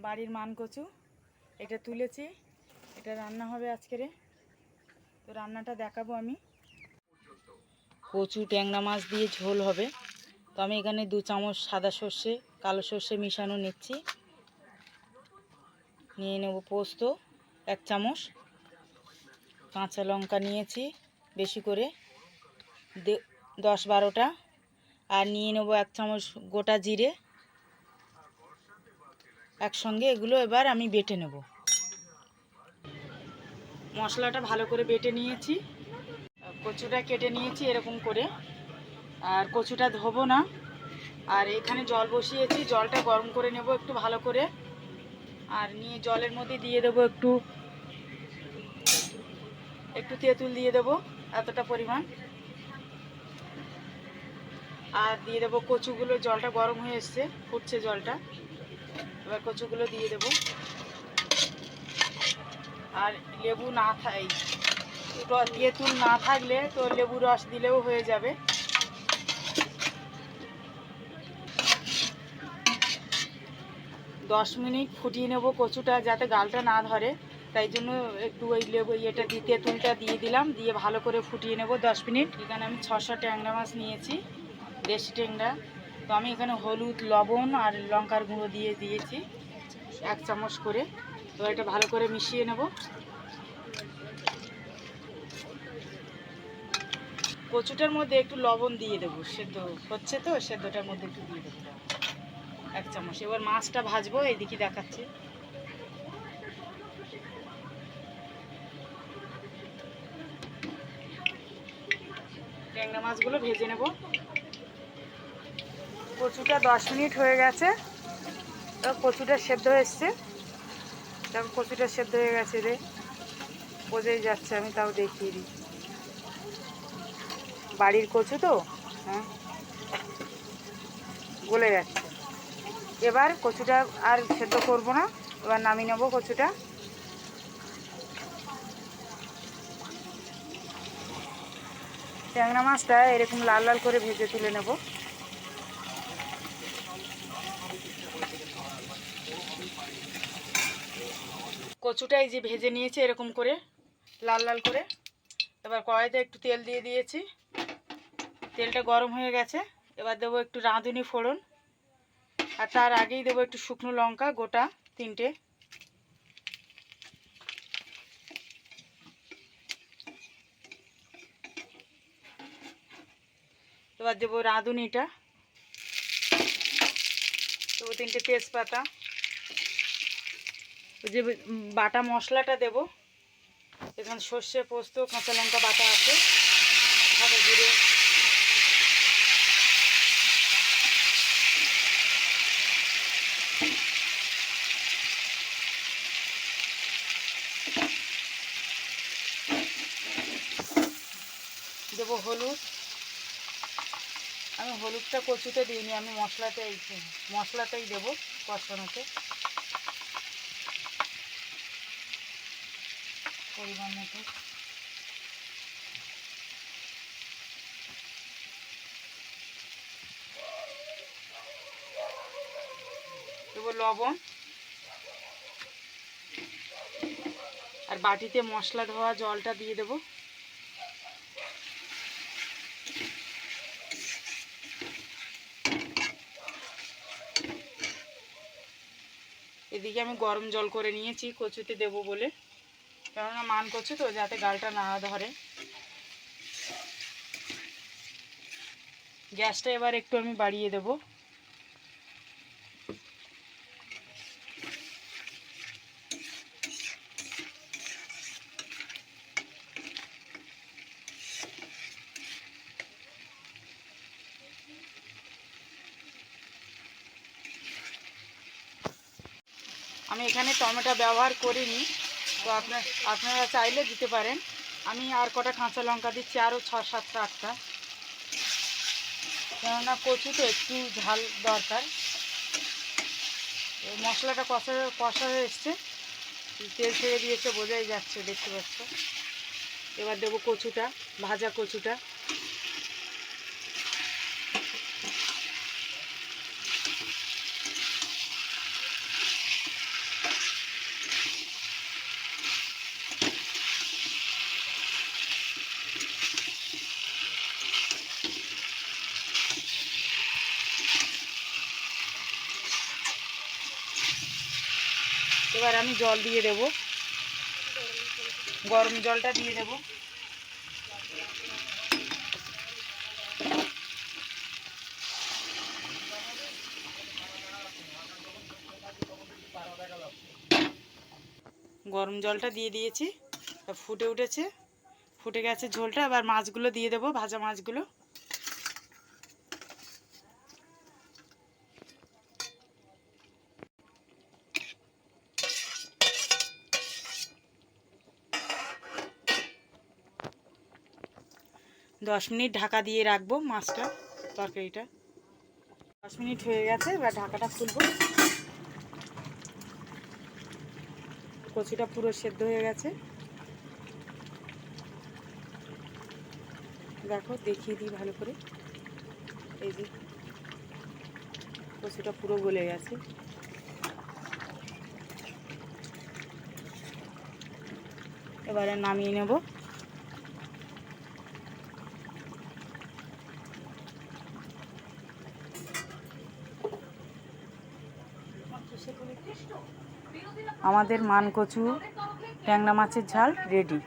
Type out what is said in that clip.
বাড়ির মান কচু, এটা তুলেছি, এটা রান্না হবে আজকের। তো রান্নাটা দেখাবো আমি। কচু ট্যাংরা মাছ দিয়ে ঝোল হবে। তো আমি এখানে 2 চামচ সাদা সর্ষে কালো সর্ষে মিশানো নিচ্ছি। নিয়ে নেব পোস্ত 1 চামচ, কাঁচা লঙ্কা নিয়েছি বেশি করে 10-12টা, আর নিয়ে নেব 1 চামচ গোটা জিরে। একসঙ্গে এগুলো এবার আমি বেটে নেব। মশলাটা ভালো করে বেটে নিয়েছি, কচুটা কেটে নিয়েছি এরকম করে। আর কচুটা ধোবো না, আর এখানে জল বসিয়েছি, জলটা গরম করে নেব একটু ভালো করে। আর নিয়ে জলের মধ্যে দিয়ে দেবো একটু তেঁতুল দিয়ে দেবো এতটা পরিমাণ। আর দিয়ে দেবো কচুগুলো, জলটা গরম হয়ে এসছে, ফুটছে জলটা। এবার কচুগুলো দিয়ে দেবো। আর লেবু না তেঁতুল না থাকলে তো লেবু রস দিলেও হয়ে যাবে। দশ মিনিট ফুটিয়ে নেব কচুটা, যাতে গালটা না ধরে। তাই জন্য একটু ওই লেবু তেঁতুলটা দিয়ে দিলাম, দিয়ে ভালো করে ফুটিয়ে নেব 10 মিনিট। এখানে আমি 600 ট্যাংরা মাছ নিয়েছি, দেশি ট্যাংরা। তো আমি এখানে হলুদ, লবণ আর লঙ্কার গুঁড়ো দিয়েছি 1 চামচ করে। তো এটা ভালো করে মিশিয়ে নেব। কচুটার মধ্যে একটু লবণ দিয়ে দেবো, সেদ্ধ হচ্ছে তো, সেদ্ধটার মধ্যে একটু দিয়ে দেবো 1 চামচ। এবার মাছটা ভাজবো, এইদিকে দেখাচ্ছি। ট্যাংরা মাছগুলো ভেজে নেব। কচুটা 10 মিনিট হয়ে গেছে, তো কচুটা সেদ্ধ হয়েছে। তখন কচুটা সেদ্ধ হয়ে গেছে রে, বোঝাই যাচ্ছে, আমি তাও দেখিয়ে দিই। বাড়ির কচু তো, হ্যাঁ, গলে যাচ্ছে। এবার কচুটা আর সেদ্ধ করব না, এবার নামিয়ে নেব কচুটা। ট্যাংরা মাছটা এরকম লাল লাল করে ভেজে তুলে নেব। কচুটা এই যে ভেজে নিয়েছি এরকম করে লাল লাল করে। এবার কড়াইতে একটু তেল দিয়ে দিয়েছি, তেলটা গরম হয়ে গেছে। এবার দেবো একটু রাঁধুনি ফোড়ন, আর তার আগেই দেবো একটু শুকনো লঙ্কা গোটা 3টে। এবার দেবো রাঁধুনিটা, দেবো 3টে তেজপাতা। ওই যে বাটা মশলাটা দেবো, এখানে সর্ষে, পোস্ত, কাঁচা লঙ্কা বাটা আছে, সাদা জিরে। দেবো হলুদ। আমি হলুদটা কচুতে দিইনি, আমি মশলাতেই দেবো কষানোতে। পরিমাণ মতো দেবো লবণ। আর বাটিতে মশলা ধোয়া জলটা দিয়ে দেবো। এদিকে আমি গরম জল করে নিয়েছি কচুতে দেবো বলে, কেননা মান কচু তো, যাতে গালটা না ধরে। গ্যাসটা এবার একটু আমি বাড়িয়ে দেবো। আমি এখানে টমেটো ব্যবহার করিনি, তো আপনারা চাইলে দিতে পারেন। আমি আর কটা কাঁচা লঙ্কা দিচ্ছি, আরও 6-7-8টা, কেননা কচু তো একটু ঝাল দরকার। মশলাটা কষা হয়ে এসছে, তেল ছেড়ে দিয়েছে, বোঝাই যাচ্ছে, দেখতে পাচ্ছ। এবার দেবো কচুটা, ভাজা কচুটা। এবার আমি জল দিয়ে দেব, গরম জলটা দিয়ে দেব। গরম জলটা দিয়ে দিয়েছি, ফুটে উঠেছে, ফুটে গেছে ঝোলটা। এবার মাছগুলো দিয়ে দেবো, ভাজা মাছগুলো। দশ মিনিট ঢাকা দিয়ে রাখবো মাছটা, তরকারিটা। 10 মিনিট হয়ে গেছে, এবার ঢাকাটা খুলবো। কচুটা পুরো সেদ্ধ হয়ে গেছে, দেখো দেখিয়ে দিই ভালো করে। এই যে কচুটা পুরো গলে গেছে। এবারে নামিয়ে নেব। আমাদের মানকচু ট্যাংরা মাছের ঝাল রেডি।